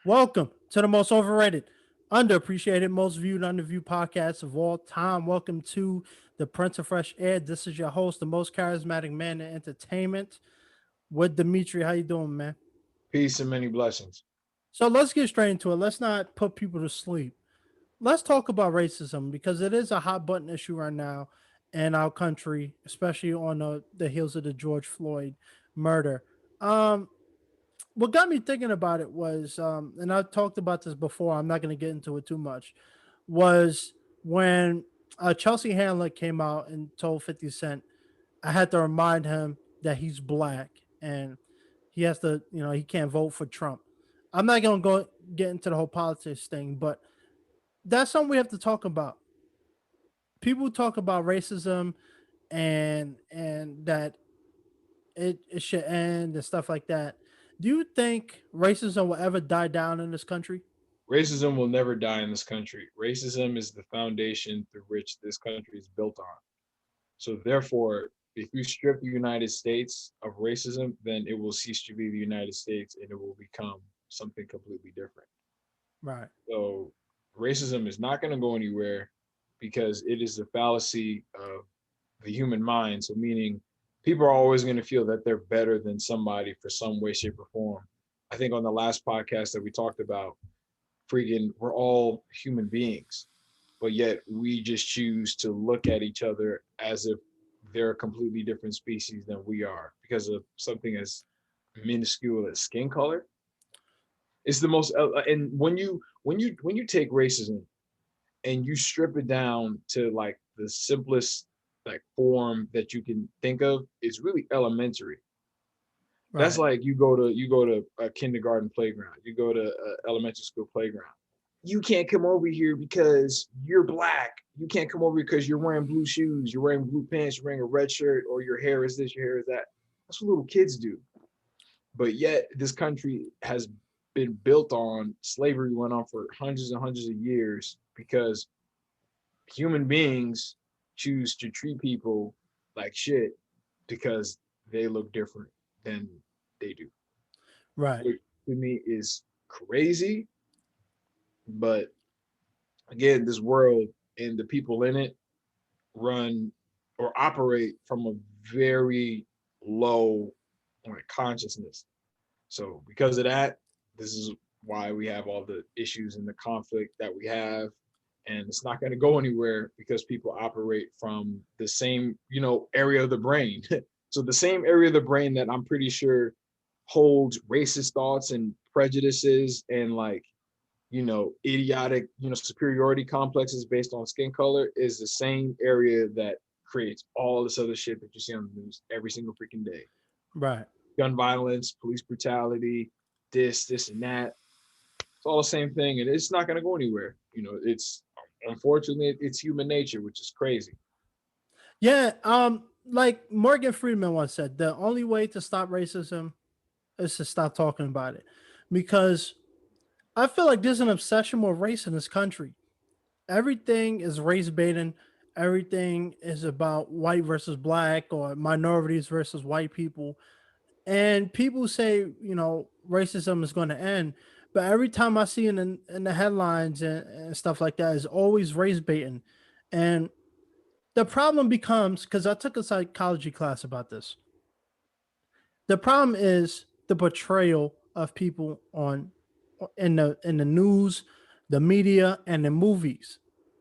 Welcome to the most overrated, underappreciated, most viewed, underviewed podcast of all time. Welcome to the Prince of Fresh Air. This is your host, the most charismatic man in entertainment, with Dimitri. How you doing, man? Peace and many blessings. So let's get straight into it. Let's not put people to sleep. Let's talk about racism because it is a hot button issue right now in our country, especially on the heels of the George Floyd murder. Um, what got me thinking about it was, and I've talked about this before. I'm not going to get into it too much. Was when Chelsea Handler came out and told 50 Cent, I had to remind him that he's black and he has to, he can't vote for Trump. I'm not going to go get into the whole politics thing, but that's something we have to talk about. People talk about racism and that it should end and stuff like that. Do you think racism will ever die down in this country? Racism will never die in this country. Racism is the foundation through which this country is built on. So, therefore, if you strip the United States of racism, then it will cease to be the United States and it will become something completely different. Right. So, racism is not going to go anywhere because it is the fallacy of the human mind. So, meaning people are always going to feel that they're better than somebody for some way, shape, or form. I think on the last podcast that we talked about, freaking we're all human beings, but yet we just choose to look at each other as if they're a completely different species than we are because of something as minuscule as skin color. It's the most and when you take racism and you strip it down to like the simplest like form that you can think of, it's really elementary. That's Right. like you go to a kindergarten playground, you go to a elementary school playground. You can't come over here because you're black. You can't come over because you're wearing blue shoes, you're wearing blue pants, you're wearing a red shirt, or your hair is this, your hair is that. That's what little kids do. But yet, this country has been built on slavery, went on for hundreds and hundreds of years because human beings choose to treat people like shit because they look different than they do. Right. Which to me is crazy. But again, this world and the people in it run or operate from a very low like consciousness. So because of that, this is why we have all the issues and the conflict that we have. And it's not going to go anywhere because people operate from the same, area of the brain. So the same area of the brain that I'm pretty sure holds racist thoughts and prejudices and like idiotic, superiority complexes based on skin color is the same area that creates all this other shit that you see on the news every single freaking day. Right. Gun violence, police brutality, this, and that. It's all the same thing, and it's not going to go anywhere. It's unfortunately it's human nature, which is crazy. Yeah. Like Morgan Freeman once said, the only way to stop racism is to stop talking about it, because I feel like there's an obsession with race in this country. Everything is race baiting. Everything is about white versus black or minorities versus white people. And people say, racism is going to end. But every time I see it in the headlines and stuff like that, is always race baiting. And the problem becomes, because I took a psychology class about this, the problem is the portrayal of people on in the news, the media, and the movies.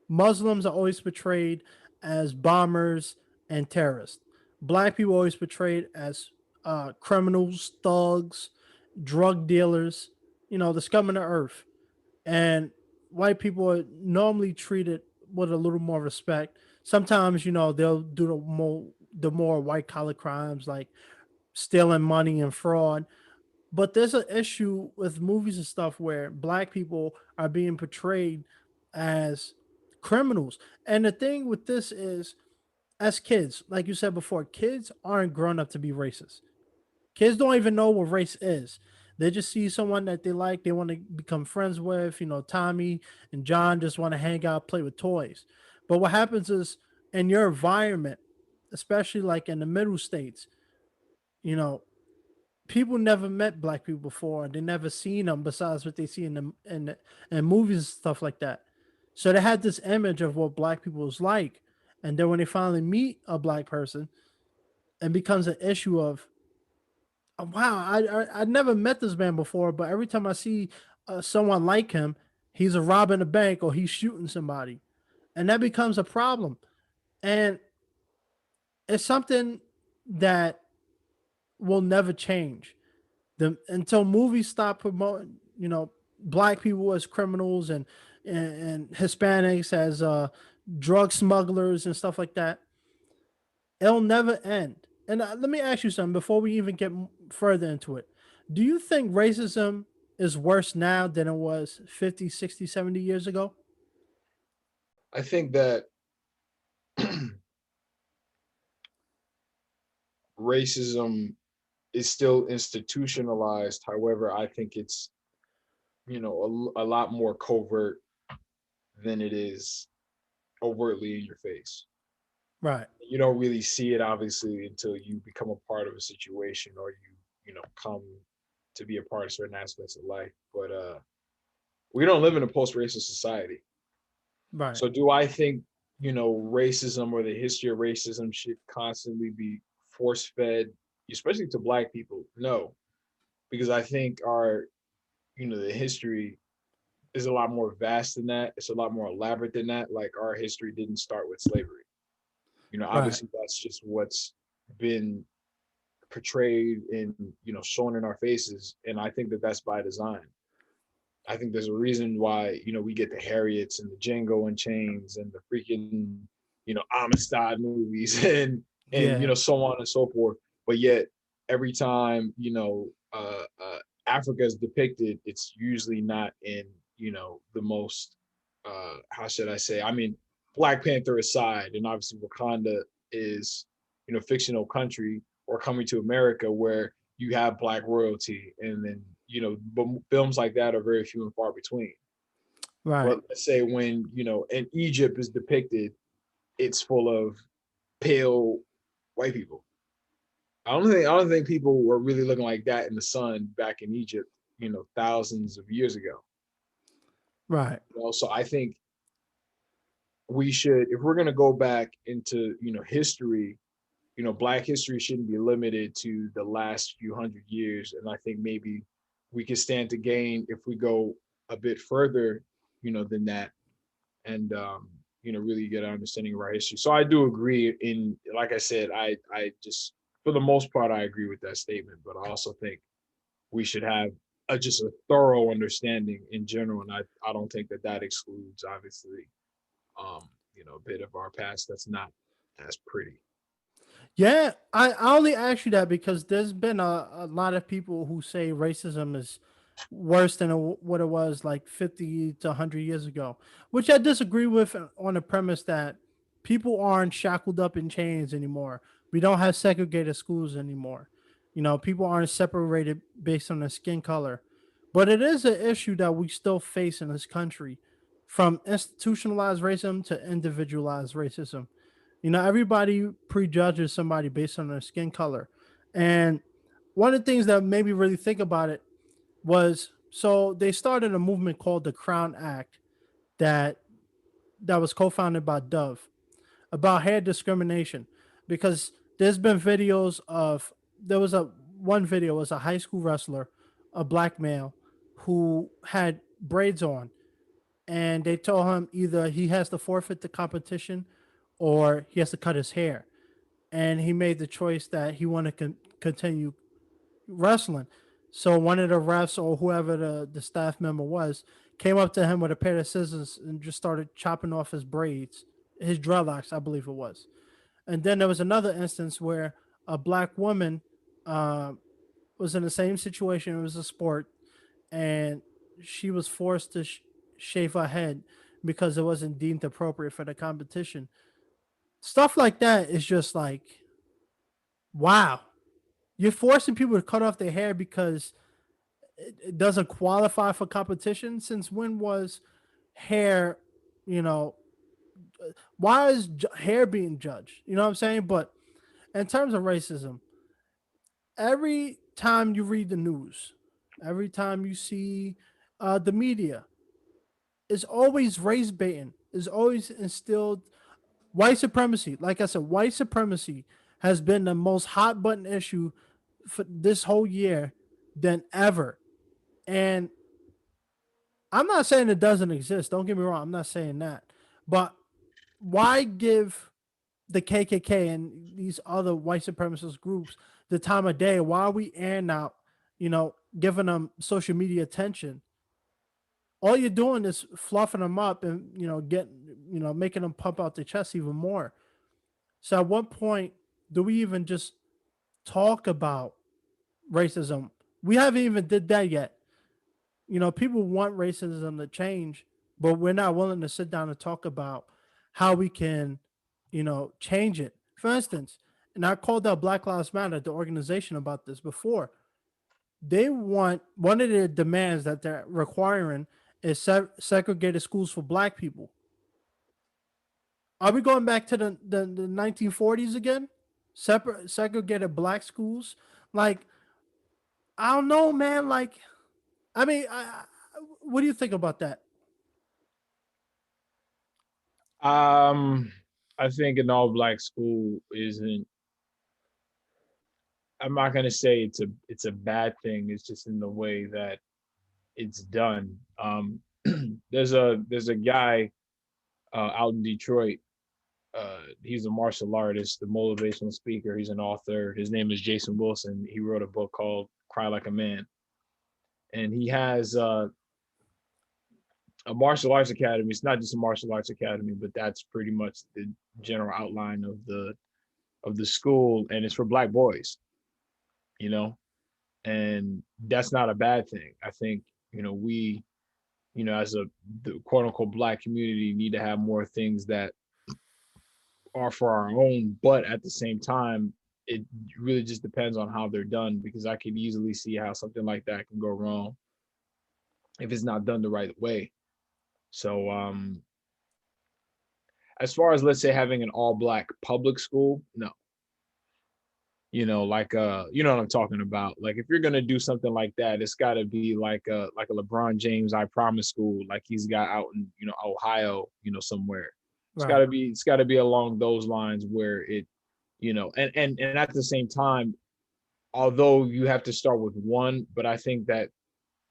Muslims are always portrayed as bombers and terrorists. Black people are always portrayed as criminals, thugs, drug dealers. The scum of the earth. And white people are normally treated with a little more respect. Sometimes, they'll do the more white collar crimes like stealing money and fraud. But there's an issue with movies and stuff where black people are being portrayed as criminals. And the thing with this is, as kids, like you said before, kids aren't grown up to be racist. Kids don't even know what race is. They just see someone that they like, they want to become friends with. Tommy and John just want to hang out, play with toys. But what happens is, in your environment, especially like in the middle states, you know, people never met black people before. They never seen them besides what they see in movies and stuff like that. So they had this image of what black people was like, and then when they finally meet a black person, it becomes an issue of, oh, wow, I never met this man before, but every time I see someone like him, he's a robbing a bank or he's shooting somebody, and that becomes a problem. And it's something that will never change. Until movies stop promoting, black people as criminals and Hispanics as drug smugglers and stuff like that, it'll never end. And let me ask you something before we even get further into it. Do you think racism is worse now than it was 50, 60, 70 years ago? I think that racism is still institutionalized. However, I think it's, a lot more covert than it is overtly in your face. Right. You don't really see it obviously until you become a part of a situation, or come to be a part of certain aspects of life. But we don't live in a post-racist society. Right. So do I think, racism or the history of racism should constantly be force fed, especially to black people? No, because I think the history is a lot more vast than that. It's a lot more elaborate than that. Like, our history didn't start with slavery. Right. Obviously that's just what's been portrayed and, shown in our faces. And I think that that's by design. I think there's a reason why, we get the Harriets and the Django and Chains and the freaking, Amistad movies and Yeah. so on and so forth. But yet every time, Africa is depicted, it's usually not in, the most how should I say? I mean, Black Panther aside, and obviously Wakanda is, fictional country, or Coming to America, where you have black royalty, and then but films like that are very few and far between. Right. But let's say when in Egypt is depicted, it's full of pale white people. I don't think people were really looking like that in the sun back in Egypt, thousands of years ago. Right. So I think we should, if we're going to go back into history, black history shouldn't be limited to the last few hundred years. And I think maybe we can stand to gain if we go a bit further, than that, and really get an understanding of our history. So I do agree. In Like I said, I just, for the most part, I agree with that statement. But I also think we should have just a thorough understanding in general, and I don't think that excludes, obviously, a bit of our past that's not as pretty. Yeah, I only ask you that because there's been a lot of people who say racism is worse than what it was like 50 to 100 years ago, which I disagree with on the premise that people aren't shackled up in chains anymore. We don't have segregated schools anymore. People aren't separated based on their skin color. But it is an issue that we still face in this country, from institutionalized racism to individualized racism. Everybody prejudges somebody based on their skin color. And one of the things that made me really think about it was, so they started a movement called the Crown Act that was co-founded by Dove about hair discrimination, because there's been videos of, there was a one video was a high school wrestler, a black male who had braids on, and they told him either he has to forfeit the competition or he has to cut his hair, and he made the choice that he wanted to continue wrestling. So one of the refs or whoever the staff member was came up to him with a pair of scissors and just started chopping off his braids, his dreadlocks, I believe it was. And then there was another instance where a black woman uh, was in the same situation. It was a sport, and she was forced to shave her head because it wasn't deemed appropriate for the competition. Stuff like that is just like, wow, you're forcing people to cut off their hair because it doesn't qualify for competition. Since when was hair, you know, why is hair being judged? You know what I'm saying? But in terms of racism, every time you read the news, every time you see the media, it's always race baiting. It's always instilled white supremacy. Like I said, white supremacy has been the most hot button issue for this whole year than ever. And I'm not saying it doesn't exist. Don't get me wrong. I'm not saying that. But why give the KKK and these other white supremacist groups the time of day? Why are we airing out, giving them social media attention? All you're doing is fluffing them up and, making them pump out their chest even more. So at what point do we even just talk about racism? We haven't even did that yet. People want racism to change, but we're not willing to sit down and talk about how we can, change it. For instance, and I called out Black Lives Matter, the organization, about this before. They want one of their demands that they're requiring is segregated schools for black people. Are we going back to the 1940s again? Separate segregated black schools? Like, I don't know, man. Like, I mean, what do you think about that? Um, I think an all black school isn't. I'm not gonna say it's a bad thing. It's just in the way that it's done. There's a guy out in Detroit. He's a martial artist, a motivational speaker. He's an author. His name is Jason Wilson. He wrote a book called "Cry Like a Man," and he has a martial arts academy. It's not just a martial arts academy, but that's pretty much the general outline of the school, and it's for black boys. You know, and that's not a bad thing. I think we as a the quote unquote black community need to have more things that are for our own, but at the same time, it really just depends on how they're done because I could easily see how something like that can go wrong if it's not done the right way. So as far as let's say having an all black public school, no. Like what I'm talking about. Like if you're gonna do something like that, it's gotta be like a LeBron James I promise school, like he's got out in, Ohio, somewhere. Right. It's gotta be along those lines where it, and at the same time, although you have to start with one, but I think that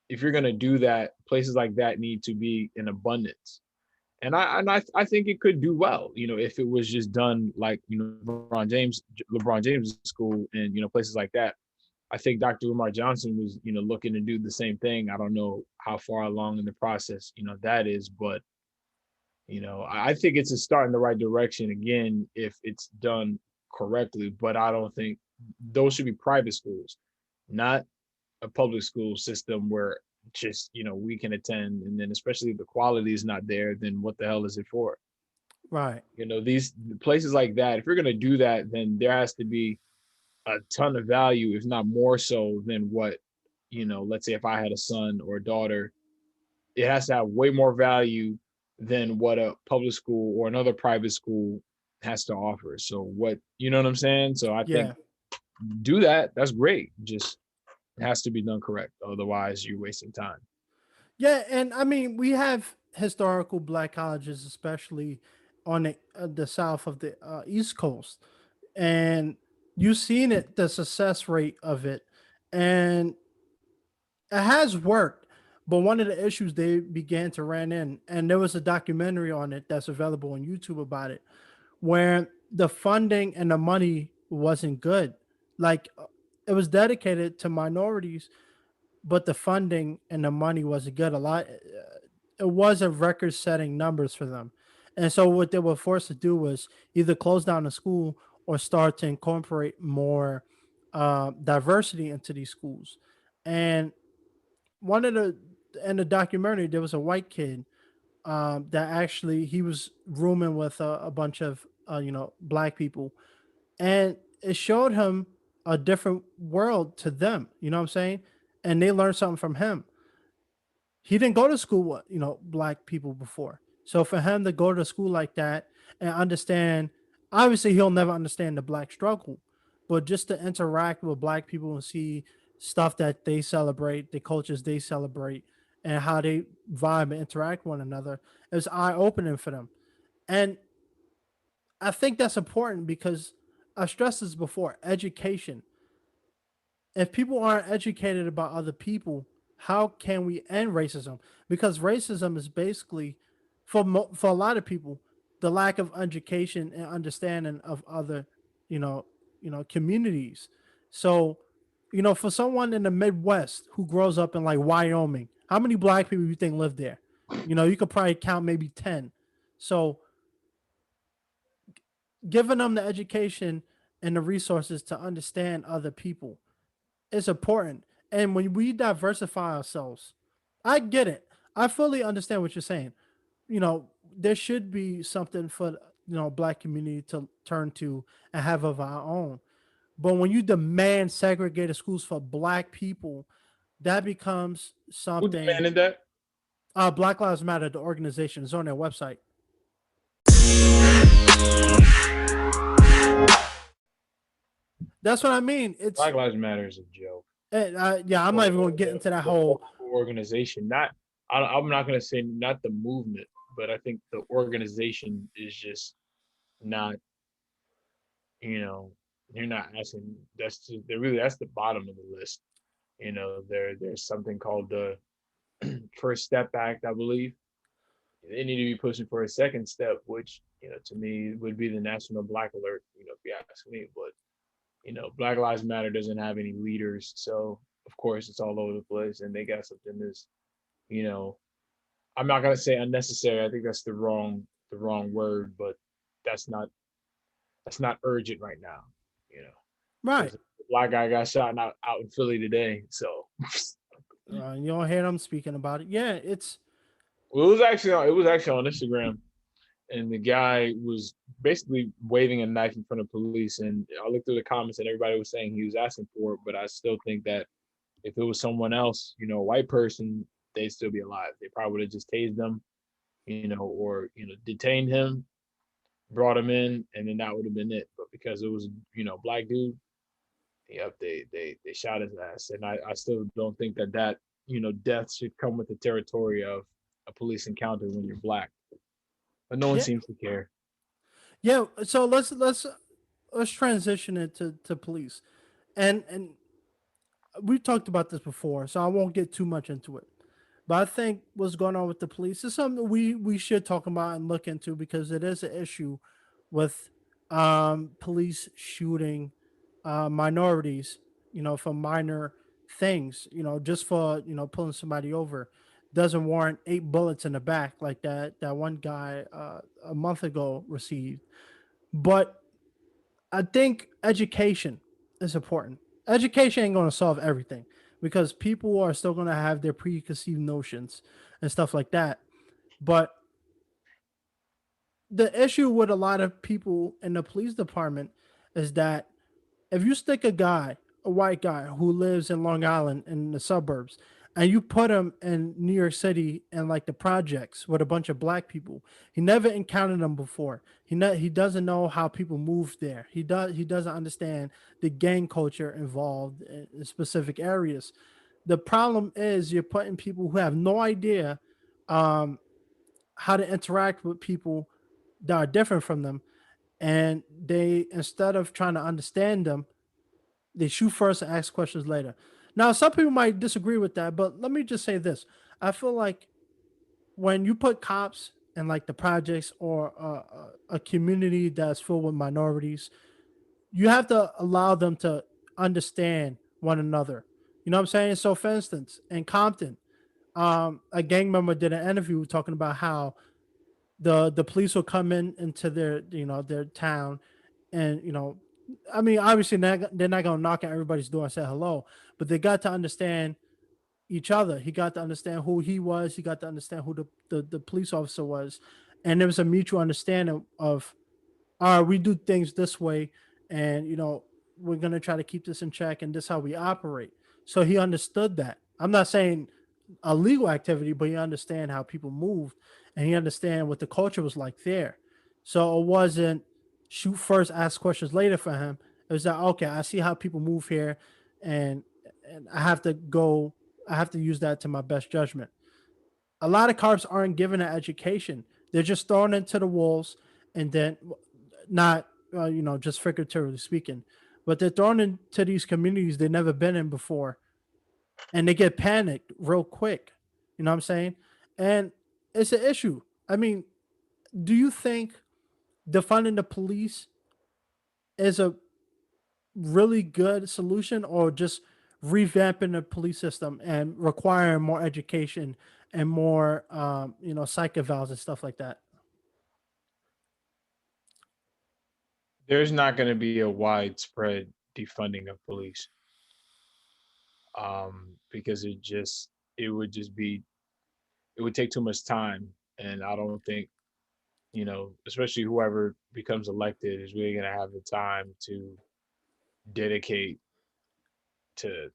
if you're gonna do that, places like that need to be in abundance. And I think it could do well, if it was just done like LeBron James school and places like that. I think Dr. Umar Johnson was looking to do the same thing. I don't know how far along in the process that is, but I think it's a start in the right direction again if it's done correctly. But I don't think those should be private schools, not a public school system where just we can attend, and then especially if the quality is not there, then what the hell is it for? Right. These places like that, if you're going to do that, then there has to be a ton of value, if not more so than what let's say if I had a son or a daughter, it has to have way more value than what a public school or another private school has to offer. So what, you know what I'm saying? So I think Yeah. do that, that's great, just it has to be done correct, otherwise you're wasting time. Yeah, and I mean, we have historical black colleges, especially on the south of the East Coast, and you've seen it, the success rate of it, and it has worked. But one of the issues they began to ran in, and there was a documentary on it that's available on YouTube about it, where the funding and the money wasn't good. Like it was dedicated to minorities, but the funding and the money wasn't good. A lot, it wasn't record-setting numbers for them, and so what they were forced to do was either close down the school or start to incorporate more diversity into these schools. And one of the in the documentary, there was a white kid that actually he was rooming with a bunch of black people, and it showed him a different world to them. You know what I'm saying? And they learned something from him. He didn't go to school with black people before, so for him to go to school like that and understand, obviously he'll never understand the black struggle, but just to interact with black people and see stuff that they celebrate, the cultures they celebrate, and how they vibe and interact with one another. It's eye opening for them. And I think that's important because I stressed this before education. If people aren't educated about other people, how can we end racism? Because racism is basically, for a lot of people, the lack of education and understanding of other, you know, communities. So, for someone in the Midwest who grows up in like Wyoming, how many black people you think live there? You could probably count maybe 10. So, giving them the education and the resources to understand other people is important. And when we diversify ourselves, I get it. I fully understand what you're saying. There should be something for black community to turn to and have of our own. But when you demand segregated schools for black people, that becomes Who something. demanded that? Black Lives Matter, the organization, is on their website. That's what I mean. It's Black Lives Matter is a joke. yeah. I'm not even going to get into that The whole. organization, I'm not going to say not the movement, but I think the organization is just not, you know, you're not asking. That's the bottom of the list. There's something called the First Step Act, I believe. They need to be pushing for a second step, which to me would be the National Black Alert. If you ask me, but Black Lives Matter doesn't have any leaders, so of course it's all over the place, and they got something that's, you know, I'm not gonna say unnecessary. I think that's the wrong word, but that's not that's not urgent right now, you know, Right. because a black guy got shot out in Philly today. So You don't hear them speaking about it. Yeah, it's well, it was actually on Instagram, and the guy was basically waving a knife in front of police. And I looked through the comments, and everybody was saying he was asking for it, but I still think that if it was someone else, a white person, they'd still be alive. They probably would have just tased them, or detained him, brought him in, and then that would have been it. But because it was black dude, yep, they shot his ass, and I still don't think that death should come with the territory of a police encounter when you're black. But no one yeah, seems to care. yeah. So let's transition it to police, and we've talked about this before, so I won't get too much into it. But I think what's going on with the police is something we should talk about and look into because it is an issue with police shooting minorities, for minor things, just for pulling somebody over, doesn't warrant 8 bullets in the back like that one guy a month ago received. But I think education is important. Education ain't going to solve everything because people are still going to have their preconceived notions and stuff like that. But the issue with a lot of people in the police department is that if you stick a guy, a white guy who lives in Long Island in the suburbs, and you put him in New York City and like the projects with a bunch of black people, he never encountered them before. He doesn't know how people move there. He doesn't understand the gang culture involved in specific areas. The problem is you're putting people who have no idea um, how to interact with people that are different from them, and they instead of trying to understand them, they shoot first and ask questions later. Now, some people might disagree with that, but let me just say this: I feel like when you put cops in like the projects or a community that's filled with minorities, you have to allow them to understand one another. You know what I'm saying? So, for instance, in Compton, a gang member did an interview talking about how the police will come into their town, and I mean, obviously they're not gonna knock on everybody's door and say hello, but they got to understand each other. He got to understand who he was. He got to understand who the police officer was, and there was a mutual understanding of, all right, we do things this way, and we're gonna try to keep this in check, and this is how we operate. So he understood that. I'm not saying a legal activity, but he understand how people moved, and he understand what the culture was like there. So it wasn't shoot first, ask questions later for him. It was that, okay, I see how people move here, and and I have to use that to my best judgment. A lot of cops aren't given an education. They're just thrown into the wolves, and then not just figuratively speaking, but they're thrown into these communities they've never been in before, and they get panicked real quick. You know what I'm saying? And it's an issue. I mean, do you think defunding the police is a really good solution, or just revamping the police system and requiring more education and more psych evals and stuff like that? There's not going to be a widespread defunding of police, because it would just be it would take too much time, and I don't think, especially whoever becomes elected is really going to have the time to dedicate to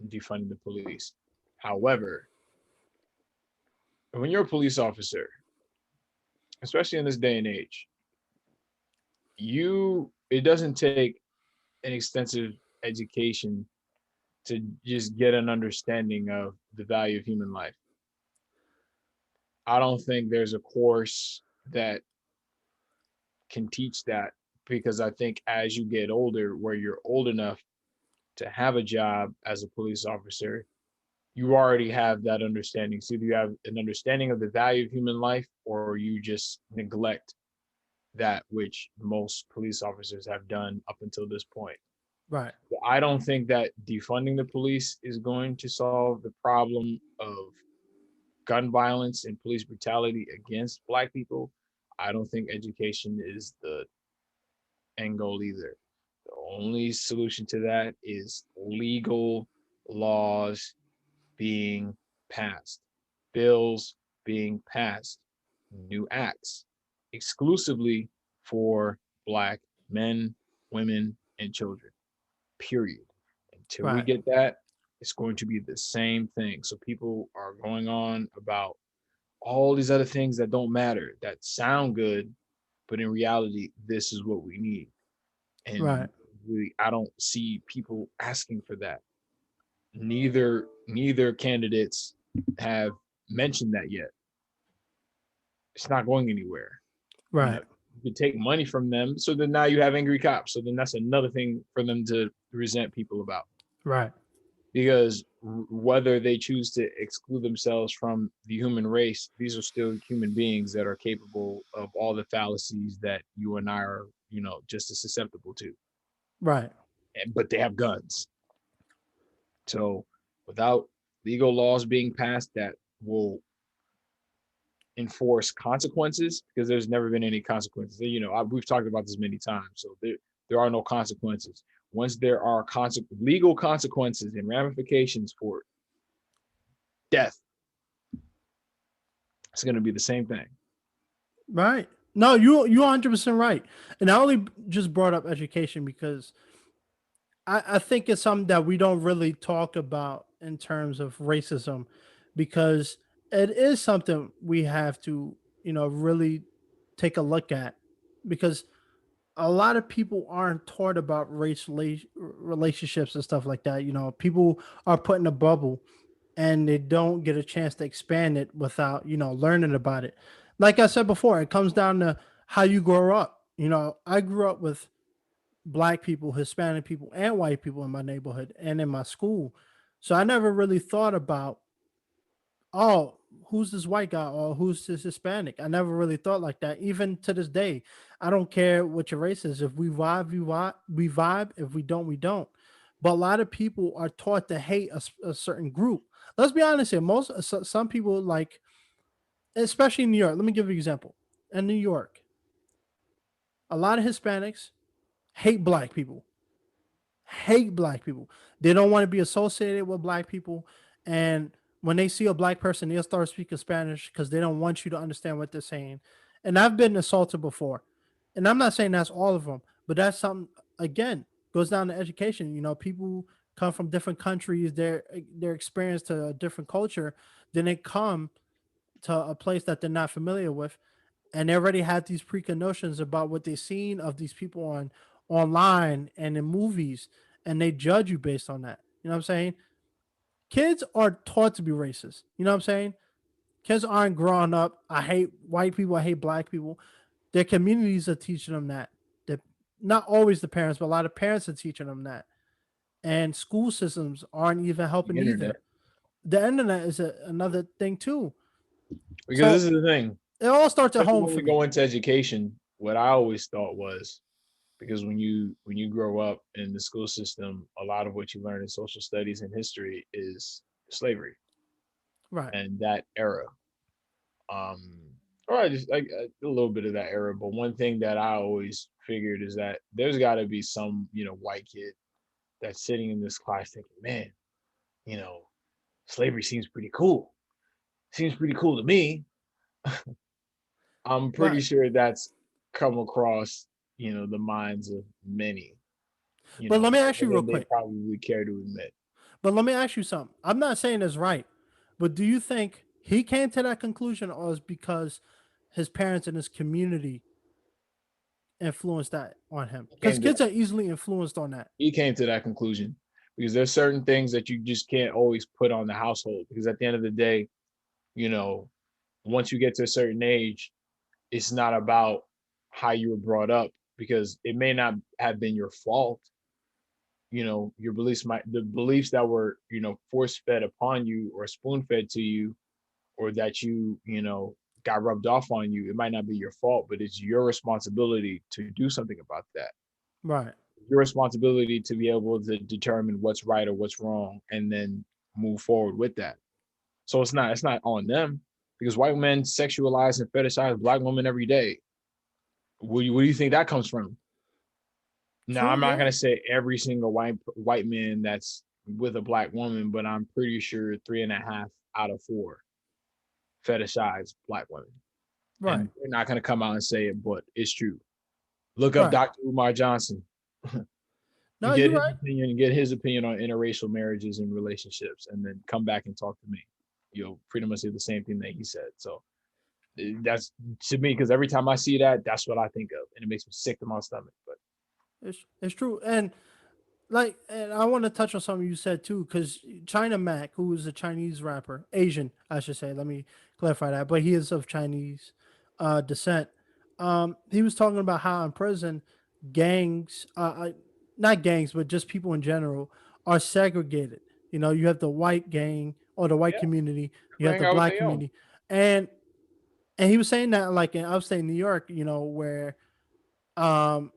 defunding the police. However, when you're a police officer, especially in this day and age, it doesn't take an extensive education to just get an understanding of the value of human life. I don't think there's a course that can teach that, because I think as you get older, where you're old enough to have a job as a police officer, you already have that understanding. So either you have an understanding of the value of human life, or you just neglect that which most police officers have done up until this point. Right. I don't think that defunding the police is going to solve the problem of gun violence and police brutality against Black people. I don't think education is the end goal either. The only solution to that is legal laws being passed, bills being passed, new acts exclusively for Black men, women, and children, period. Until we Right. get that, it's going to be the same thing. So people are going on about all these other things that don't matter, that sound good, but in reality, this is what we need. Right. And really, I don't see people asking for that. Neither candidates have mentioned that yet. It's not going anywhere. You know, Right. you could take money from them, so then now you have angry cops. So then that's another thing for them to resent people about. Right. Because whether they choose to exclude themselves from the human race, these are still human beings that are capable of all the fallacies that you and I are, just as susceptible to. Right. But they have guns. So without legal laws being passed that will enforce consequences, because there's never been any consequences. We've talked about this many times. So there are no consequences. Once there are legal consequences and ramifications for death, it's going to be the same thing. Right. No, you 100% right. And I only just brought up education because I think it's something that we don't really talk about in terms of racism, because it is something we have to, really take a look at, because a lot of people aren't taught about relationships and stuff like that. People are put in a bubble and they don't get a chance to expand it without, learning about it. Like I said before, it comes down to how you grow up. I grew up with Black people, Hispanic people, and white people in my neighborhood and in my school. So I never really thought about, oh, who's this white guy or who's this Hispanic? I never really thought like that. Even to this day, I don't care what your race is. If we vibe, we vibe. We vibe. If we don't, we don't. But a lot of people are taught to hate a certain group. Let's be honest here. Some people, like, especially in New York. Let me give you an example. In New York, a lot of Hispanics hate Black people. Hate Black people. They don't want to be associated with Black people. And when they see a Black person, they'll start speaking Spanish because they don't want you to understand what they're saying. And I've been assaulted before. And I'm not saying that's all of them, but that's something, again, goes down to education. People come from different countries, they're experienced to a different culture, then they come to a place that they're not familiar with, and they already had these preconnotions about what they've seen of these people online and in movies, and they judge you based on that. You know what I'm saying? kids are taught to be racist. You know what I'm saying? Kids aren't growing up. I hate white people. I hate black people. Their communities are teaching them that. That not always the parents, but a lot of parents are teaching them that. And school systems aren't even The helping internet. either. The internet is another thing too. Because this So is the thing, it all starts at especially home when for we me. go into education, what I always thought was, because when you grow up in the school system, a lot of what you learn in social studies and history is slavery Right. and that era. Um, or I just like a little bit of that era. But one thing that I always figured is that there's got to be some white kid that's sitting in this class thinking, man, you know, slavery seems pretty cool. Seems pretty cool to me. I'm pretty Right. sure that's come across the minds of many But let me ask more you real than they quick. probably care to admit. But let me ask you something. I'm not saying it's right, but do you think he came to that conclusion, or is because his parents and his community influenced that on him? He Because came to kids are easily influenced on that. he came to that conclusion because there's certain things that you just can't always put on the household, because at the end of the day, you know, once you get to a certain age, it's not about how you were brought up, because it may not have been your fault. Your beliefs might the beliefs that were force fed upon you or spoon fed to you, or that got rubbed off on you. It might not be your fault, but it's your responsibility to do something about that. Right. Your responsibility to be able to determine what's right or what's wrong, and then move forward with that. So it's not on them, because white men sexualize and fetishize black women every day. Where do you think that comes from? Now, True. I'm not Yeah. gonna say every single white man that's with a black woman, but I'm pretty sure 3.5 out of 4 fetishize black women. Right. And they're not gonna come out and say it, but it's true. Look up Right. Dr. Umar Johnson and No, you're right. get his opinion on interracial marriages and relationships, and then come back and talk to me. You'll pretty much say the same thing that he said. So that's to me, because every time I see that, that's what I think of, and it makes me sick to my stomach. But It's true. And I want to touch on something you said too, because China Mac, who is a Chinese rapper, Asian, I should say. Let me clarify that, but he is of Chinese descent. He was talking about how in prison, gangs, not gangs, but just people in general, are segregated. You know, you have the white gang or the white yeah, community, you people have hang the out with black their own. community, and he was saying that like in upstate New York, you know, where um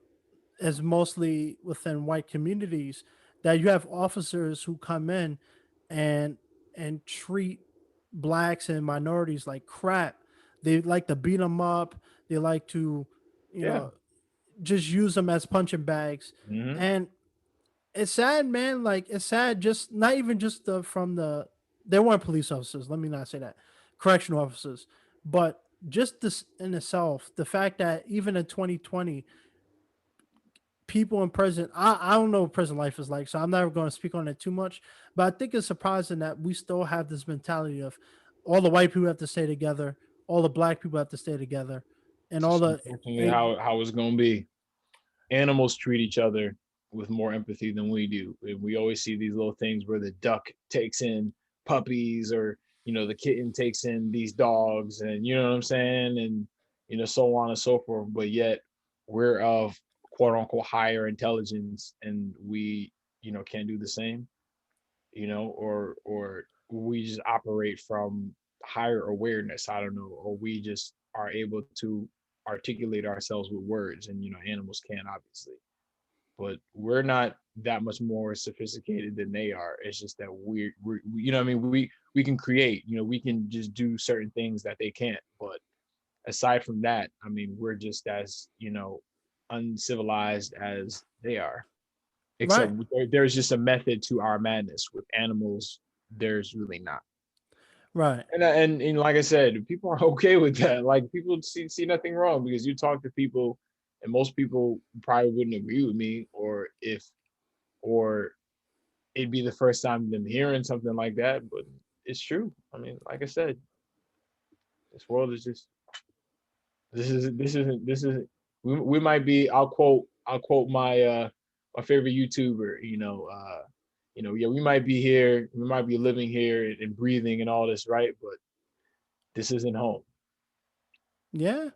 is mostly within white communities, that you have officers who come in and treat blacks and minorities like crap. They like to beat them up. They like to, you Yeah. know, just use them as punching bags. Mm-hmm. And it's sad, man. Like it's sad. Just not even just from the they weren't police officers. Let me not say that, correctional officers, but just this in itself, the fact that even in 2020 people in prison, I don't know what prison life is like, so I'm never going to speak on it too much, but I think it's surprising that we still have this mentality of all the white people have to stay together, all the black people have to stay together, and It's all just the unfortunately a, how it's gonna be. Animals treat each other with more empathy than we do. And we always see these little things where the duck takes in puppies, or the kitten takes in these dogs, and you know what I'm saying, and so on and so forth. But yet we're of quote unquote higher intelligence, and we can't do the same, or we just operate from higher awareness. I don't know, or we just are able to articulate ourselves with words, and animals can, obviously, but we're not that much more sophisticated than they are. It's just that what I mean, we can create, we can just do certain things that they can't. But aside from that, I mean, we're just as uncivilized as they are, except right, there's just a method to our madness. With animals, there's really not. right, And like I said, people are okay with that. Like, people see nothing wrong, because you talk to people, and most people probably wouldn't agree with me, or it'd be the first time them hearing something like that. But it's true. I mean, like I said, this world is just this isn't. We might be. I'll quote my my favorite YouTuber. Yeah, we might be here, we might be living here and breathing and all this, right? But this isn't home. Yeah,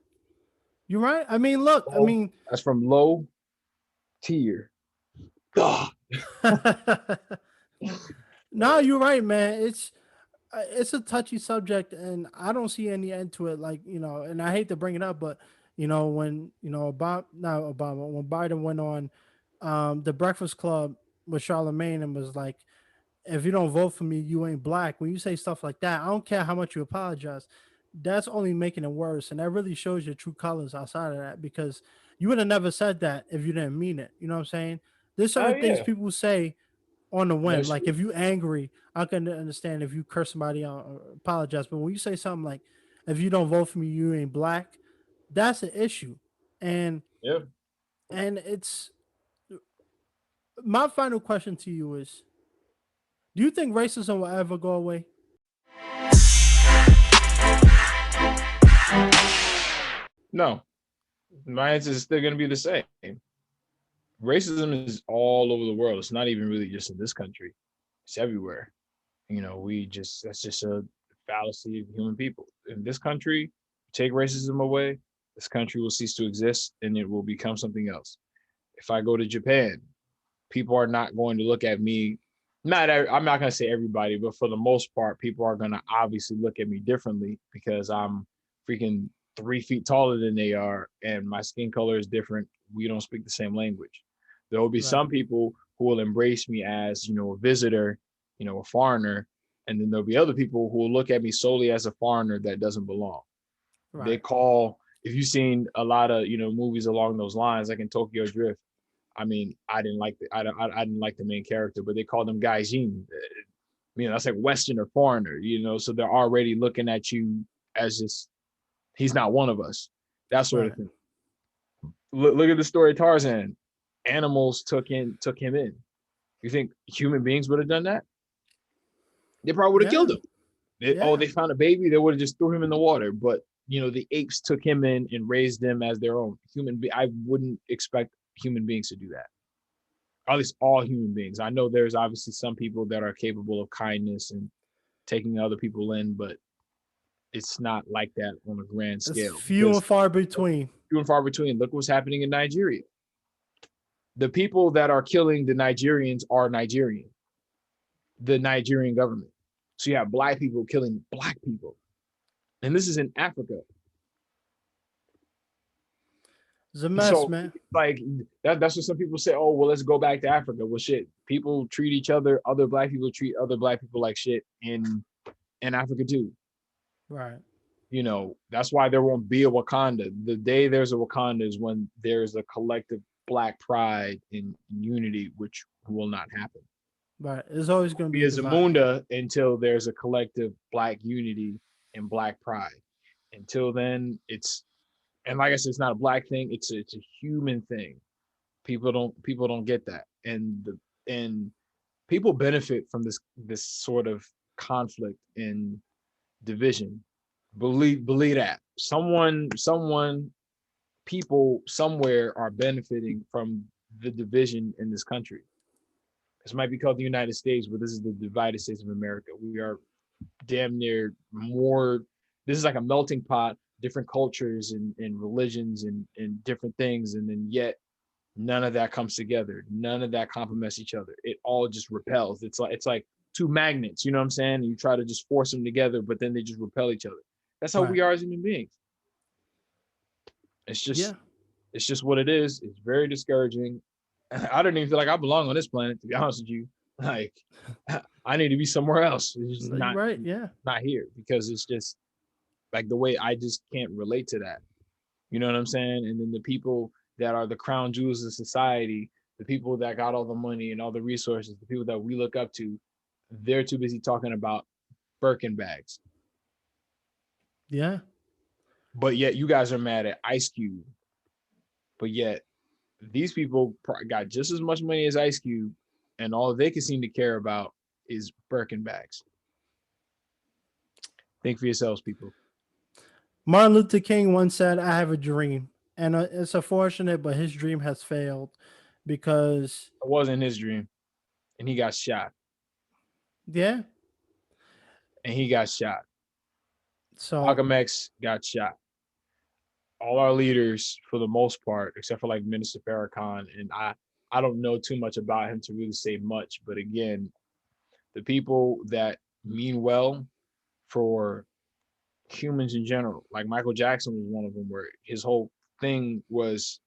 you're right. I mean, look, I Oh, mean, that's from low tier. Ugh. no, you're right, man. It's a touchy subject, and I don't see any end to it. Like, and I hate to bring it up, but when Obama, not Obama, when Biden went on the Breakfast Club with Charlemagne and was like, "If you don't vote for me, you ain't black." When you say stuff like that, I don't care how much you apologize. That's only making it worse, and that really shows your true colors outside of that, because you would have never said that if you didn't mean it. You know what I'm saying? There's Oh certain things yeah, people say on the whim. that's Like, true. if you angry, I can understand if you curse somebody out or apologize. But when you say something like, "If you don't vote for me, you ain't black," that's an issue. And Yeah. it's my final question to you is: do you think racism will ever go away? No, my answer is still going to be the same. Racism is all over the world. It's not even really just in this country. It's everywhere. We just that's just a fallacy of human people. In this country, take racism away, this country will cease to exist and it will become something else. If I go to Japan, people are not going to look at me. I'm not going to say everybody, but for the most part, people are going to obviously look at me differently because I'm freaking 3 feet taller than they are, and my skin color is different. We don't speak the same language. There will be Right, some people who will embrace me as a visitor, a foreigner, and then there'll be other people who will look at me solely as a foreigner that doesn't belong. They right, call if you've seen a lot of movies along those lines, like in Tokyo Drift. I mean, I didn't like the main character, but they called him Gaijin. That's like Western or foreigner. So they're already looking at you as just he's not one of us. That sort of right. thing. Look at the story of Tarzan. Animals took him in. You think human beings would have done that? They probably would have Yeah, killed him. yeah. They found a baby, they would have just threw him in the water. But the apes took him in and raised them as their own human. I wouldn't expect human beings to do that, at least all human beings. I know there's obviously some people that are capable of kindness and taking other people in, but it's not like that on a grand It's scale few and because far between. few and far between. Look what's happening in Nigeria. The people that are killing the Nigerians are Nigerian, the Nigerian government. So you have black people killing black people. And this is in Africa. It's a mess, So man. like that's what some people say. Oh, well, let's go back to Africa. Well, shit, people treat each other. Other black people treat other black people like shit in Africa too. Right, That's why there won't be a Wakanda. The day there's a Wakanda is when there's a collective black pride and unity, which will not happen. right. It's always going to Be be a a divide. Zamunda until there's a collective black unity and black pride. Until then, and like I said, it's not a black thing. It's a human thing. People don't get that, and people benefit from this sort of conflict and division. Believe that people somewhere are benefiting from the division in this country. This might be called the United States, but this is the divided states of America. We are damn near more. This is like a melting pot, different cultures and religions and different things, and then yet none of that comes together. None of that complements each other. It all just repels. It's like two magnets. You know what I'm saying? You try to just force them together, but then they just repel each other. That's how Right. we are as human beings. It's Yeah. just it's just what it is. It's very discouraging. I don't even feel like I belong on this planet, to be honest with you. Like I need to be somewhere else. It's just No, you're right. Yeah. not here because it's just like the way I just can't relate to that. You know what I'm saying? And then the people that are the crown jewels of society, the people that got all the money and all the resources, the people that we look up to, they're too busy talking about Birkin bags. Yeah. But yet you guys are mad at Ice Cube. But yet these people got just as much money as Ice Cube, and all they can seem to care about is Birkin bags. Think for yourselves, people. Martin Luther King once said, "I have a dream," and it's unfortunate, but his dream has failed because It wasn't his dream. and he got shot. Yeah. And he got shot. So Malcolm X got shot. All our leaders, for the most part, except for like Minister Farrakhan, and I don't know too much about him to really say much. But again, the people that mean well for humans in general, like Michael Jackson was one of them, where his whole thing was,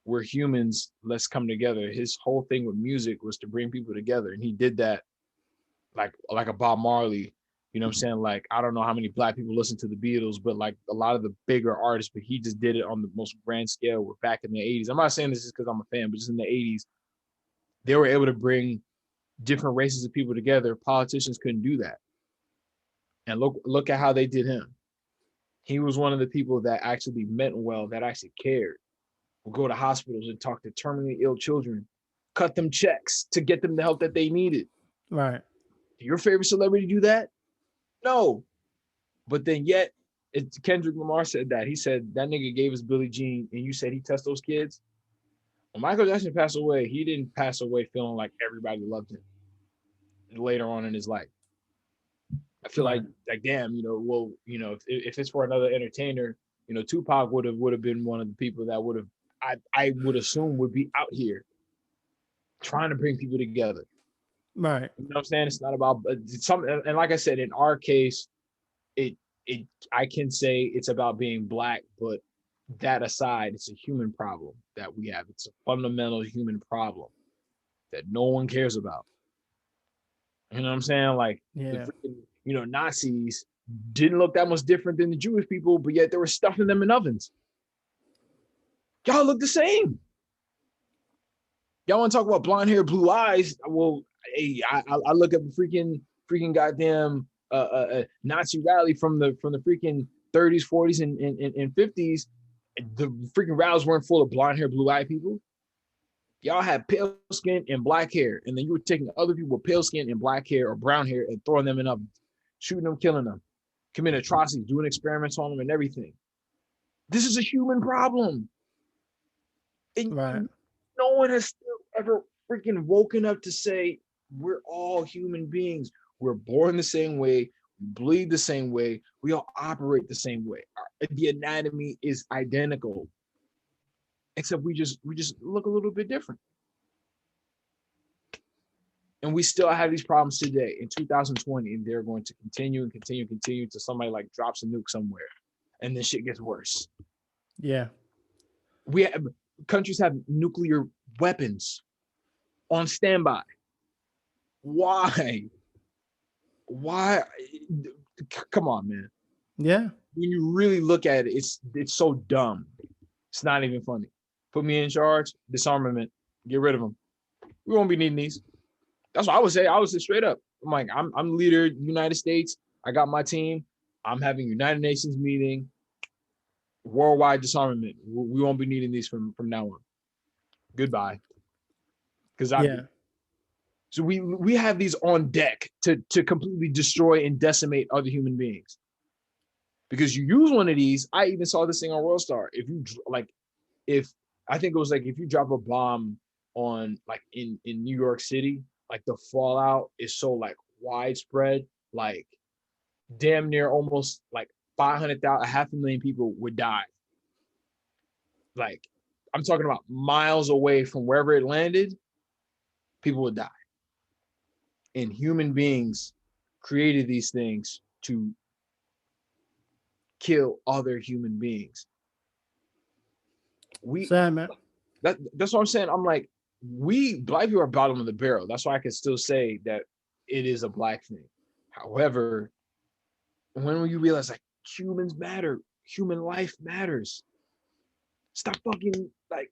we're humans, let's come together. His whole thing with music was to bring people together, and he did that like a Bob Marley. You know what I'm saying? Like, I don't know how many black people listen to the Beatles, but like a lot of the bigger artists, but he just did it on the most grand scale. We're back in the 80s. I'm not saying this just because I'm a fan, but just in the 80s, they were able to bring different races of people together. Politicians couldn't do that. And look at how they did him. He was one of the people that actually meant well, that actually cared. Would go to hospitals and talk to terminally ill children, cut them checks to get them the help that they needed. right. Did your favorite celebrity do that? No. But then yet, Kendrick Lamar said that. He said that nigga gave us Billie Jean, and you said he touched those kids. When Michael Jackson passed away, he didn't pass away feeling like everybody loved him later on in his life. I feel Right. like damn, well, if it's for another entertainer, Tupac would have been one of the people that would have, I would assume, would be out here trying to bring people together. Right. You know what I'm saying? It's not about and like I said, in our case, it I can say it's about being black, but that aside, it's a human problem that we have. It's a fundamental human problem that no one cares about. You know what I'm saying? Like the Yeah. freaking, Nazis didn't look that much different than the Jewish people, but yet they were stuffing them in ovens. Y'all look the same. Y'all want to talk about blonde hair, blue eyes? Well, hey, I look at the freaking goddamn Nazi rally from the freaking 30s, 40s, and 50s. The freaking rallies weren't full of blonde hair, blue eyed people. Y'all had pale skin and black hair, and then you were taking other people with pale skin and black hair or brown hair and throwing them in ovens, shooting them, killing them, committing atrocities, doing experiments on them and everything. This is a human problem. And Right. no one has still ever freaking woken up to say we're all human beings. We're born the same way, we bleed the same way, we all operate the same way. The anatomy is identical, except we just look a little bit different. And we still have these problems today in 2020, and they're going to continue and continue and continue till somebody like drops a nuke somewhere, and then shit gets worse. Yeah. Countries have nuclear weapons on standby. Why? Why? Come on, man. Yeah. When you really look at it, it's so dumb. It's not even funny. Put me in charge, disarmament, get rid of them. We won't be needing these. That's what I would say. I would say straight up. I'm like, I'm leader of the United States. I got my team. I'm having United Nations meeting. Worldwide disarmament. We won't be needing these from now on. Goodbye. Because Yeah. so we have these on deck to completely destroy and decimate other human beings. Because you use one of these, I even saw this thing on Worldstar. If I think it was like if you drop a bomb on like in New York City, like the fallout is so like widespread, like damn near almost like 500,000, 500,000 people would die. Like I'm talking about miles away from wherever it landed, people would die. And human beings created these things to kill other human beings. Sad, man. That's what I'm saying. I'm like, we black people are bottom of the barrel. That's why I can still say that it is a black thing. However, when will you realize like humans matter, human life matters? Stop fucking like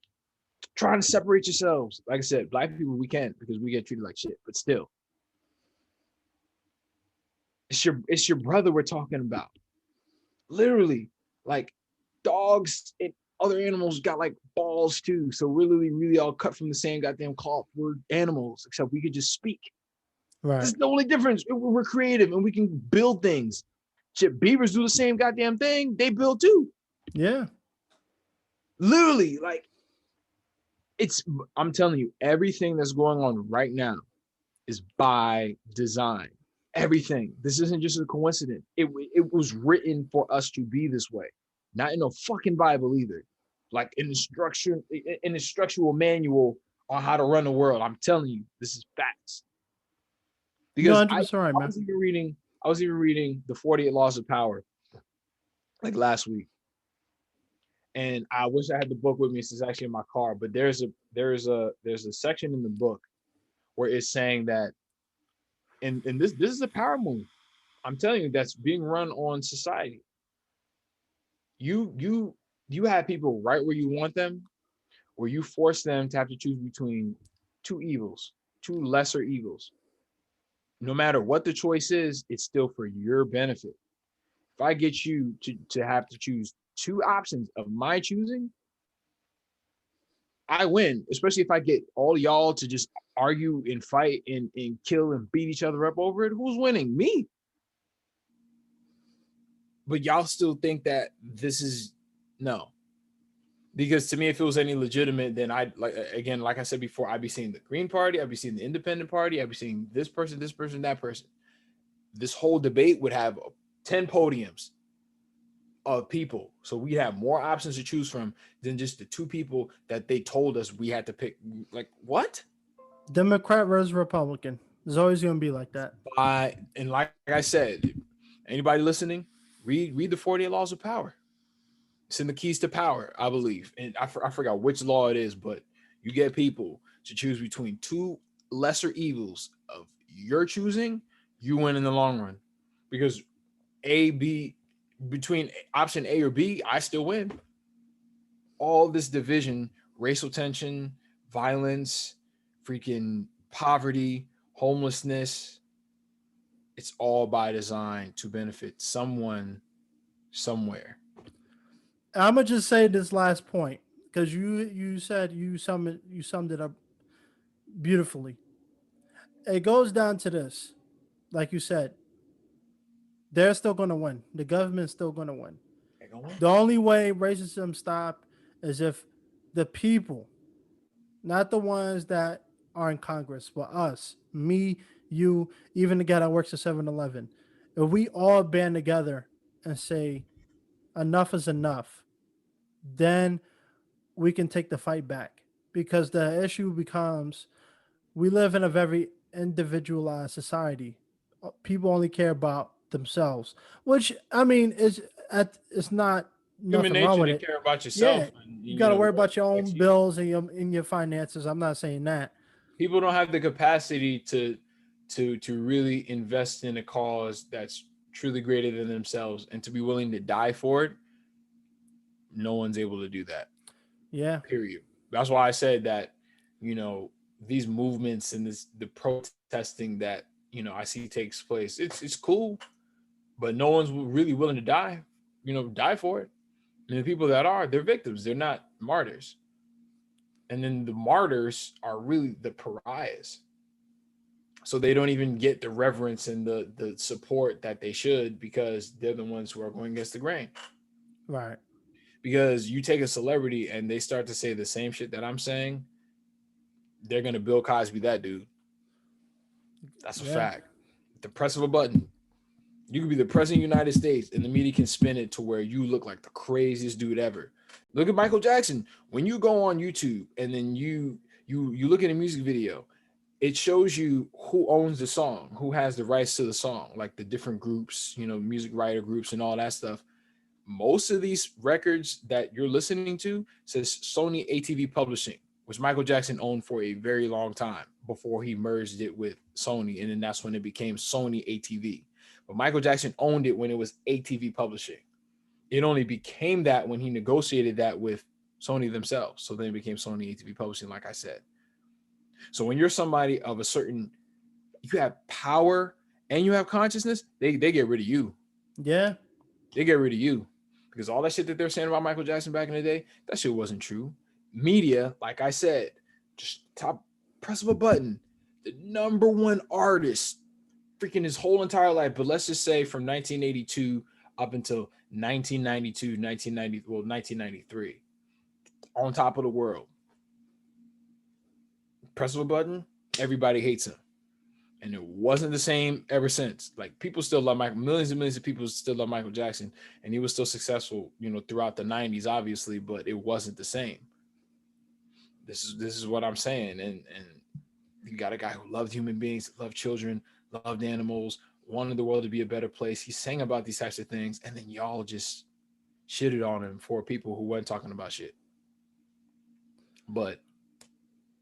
trying to separate yourselves. Like I said, black people we can't because we get treated like shit. But still, it's your brother we're talking about. Literally, like dogs and other animals got like balls too. So we're really all cut from the same goddamn cloth. We're animals, except we could just speak. Right. This is the only difference. We're creative and we can build things. Shit, beavers do the same goddamn thing. They build too. Yeah. Literally, like I'm telling you, everything that's going on right now is by design. Everything. This isn't just a coincidence. It was written for us to be this way. Not in a fucking Bible either. Like an instructional manual on how to run the world. I'm telling you, this is facts. You're Because 100% right, I man. was even reading the 48 Laws of Power like last week. And I wish I had the book with me. It's actually in my car, but there's a section in the book where it's saying that and this is a power move. I'm telling you, that's being run on society. You have people right where you want them, where you force them to have to choose between two evils, two lesser evils. No matter what the choice is, it's still for your benefit. If I get you to have to choose two options of my choosing, I win, especially if I get all y'all to just argue and fight and kill and beat each other up over it. Who's winning? Me. But y'all still think that this is no. Because to me, if it was any legitimate, then I'd like again, like I said before, I'd be seeing the Green Party, I'd be seeing the Independent Party, I'd be seeing this person, that person. This whole debate would have 10 podiums of people. So we have more options to choose from than just the two people that they told us we had to pick. Like, what? Democrat versus Republican. It's always going to be like that. And like I said, anybody listening, read the 48 Laws of Power. It's in the Keys to Power, I believe. And I forgot which law it is, but you get people to choose between two lesser evils of your choosing, you win in the long run. Because A, B, between option A or B, I still win. All this division, racial tension, violence, freaking poverty, homelessness, it's all by design to benefit someone somewhere. I'm gonna just say this last point because you said you summed it up beautifully. It goes down to this, like you said, they're still gonna win. The government's still gonna win. The only way racism stop is if the people, not the ones that are in Congress, but us, me, you, even the guy that works at 7-Eleven, if we all band together and say enough is enough, then we can take the fight back. Because the issue becomes we live in a very individualized society. People only care about themselves, which I mean it's not Human nothing wrong nature with to it. care about Yeah, yourself and you got to the worry world about your own affects you. bills and your finances. I'm not saying that. People don't have the capacity to really invest in a cause that's truly greater than themselves and to be willing to die for it. No one's able to do that. Yeah, Period. That's why I said that, these movements and the protesting that, I see takes place. It's cool, but no one's really willing to die, die for it. And the people that are, they're victims. They're not martyrs. And then the martyrs are really the pariahs. So they don't even get the reverence and the support that they should because they're the ones who are going against the grain. right. Because you take a celebrity and they start to say the same shit that I'm saying, they're gonna Bill Cosby that dude. That's a Yeah, fact. The press of a button. You could be the president of the United States and the media can spin it to where you look like the craziest dude ever. Look at Michael Jackson. When you go on YouTube and then you look at a music video, it shows you who owns the song, who has the rights to the song, like the different groups, music writer groups and all that stuff. Most of these records that you're listening to says Sony ATV Publishing, which Michael Jackson owned for a very long time before he merged it with Sony, and then that's when it became Sony ATV. But Michael Jackson owned it when it was ATV Publishing. It only became that when he negotiated that with Sony themselves. So then it became Sony ATV Publishing, like I said. So when you're somebody of a certain, you have power and you have consciousness, they get rid of you. yeah, They get rid of you because all that shit that they're saying about Michael Jackson back in the day, that shit wasn't true. Media, like I said, just top press of a button, the number one artist freaking his whole entire life, but let's just say from 1982 up until 1992, 1993, on top of the world. Press of a button, everybody hates him. and it wasn't the same ever since. Like people still love Michael, millions and millions of people still love Michael Jackson, and he was still successful, throughout the '90s, obviously, but it wasn't the same. This is what I'm saying, and you got a guy who loved human beings, loved children, loved animals, wanted the world to be a better place. He sang about these types of things, and then y'all just shitted on him for people who weren't talking about shit. But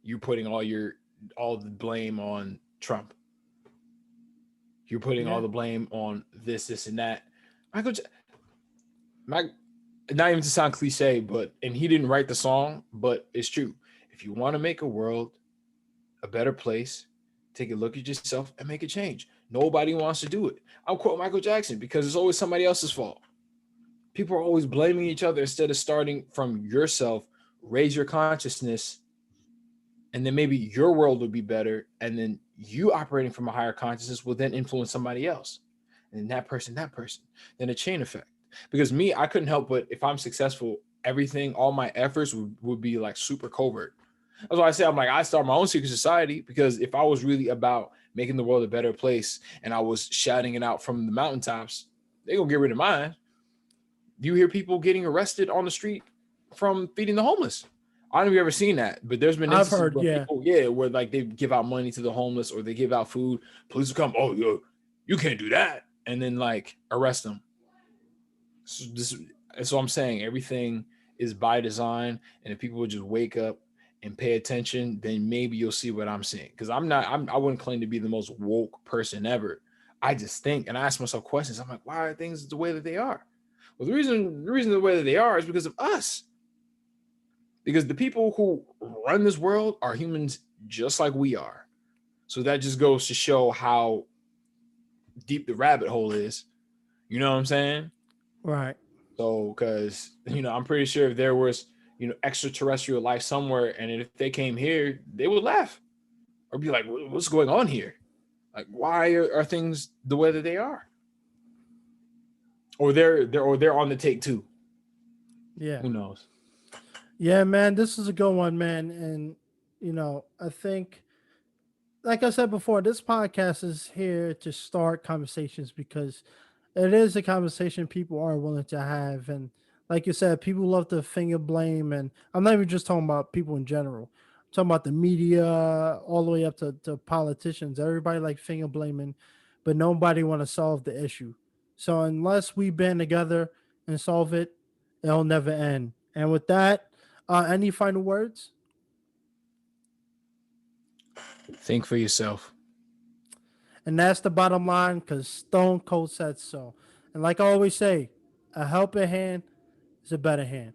you're putting all the blame on Trump. You're putting all Yeah, the blame on this, and that. Michael, Mike, not even to sound cliche, but and he didn't write the song, but it's true. If you want to make a world a better place, take a look at yourself and make a change. Nobody wants to do it. I'll quote Michael Jackson because it's always somebody else's fault. People are always blaming each other instead of starting from yourself. Raise your consciousness, and then maybe your world will be better. And then you operating from a higher consciousness will then influence somebody else, and then that person, then a chain effect. Because me, I couldn't help but if I'm successful, everything, all my efforts would be like super covert. That's why I say I'm like, I start my own secret society because if I was really about making the world a better place and I was shouting it out from the mountaintops, they gonna get rid of mine. You hear people getting arrested on the street from feeding the homeless. I don't know if you've ever seen that, but there's been I've instances heard. where Yeah, people, yeah, where like they give out money to the homeless or they give out food. Police will come, oh, yo, you can't do that, and then like arrest them. So I'm saying everything is by design, and if people would just wake up and pay attention, then maybe you'll see what I'm seeing. Because I wouldn't claim to be the most woke person ever. I just think and I ask myself questions. I'm like, why are things the way that they are? Well, the reason the way that they are is because of us. Because the people who run this world are humans just like we are. So that just goes to show how deep the rabbit hole is. You know what I'm saying? right. So, because I'm pretty sure if there was extraterrestrial life somewhere, and if they came here, they would laugh or be like, "What's going on here? Like, why are things the way that they are?" Or they're on the take too. Yeah, Who knows? yeah, man. This is a good one, man. And I think, like I said before, this podcast is here to start conversations because it is a conversation people are willing to have. And like you said, people love to finger blame. And I'm not even just talking about people in general. I'm talking about the media all the way up to politicians. Everybody like finger blaming, but nobody want to solve the issue. So unless we band together and solve it, it'll never end. And with that, any final words? Think for yourself. And that's the bottom line because Stone Cold said so. And like I always say, a helping hand is a better hand.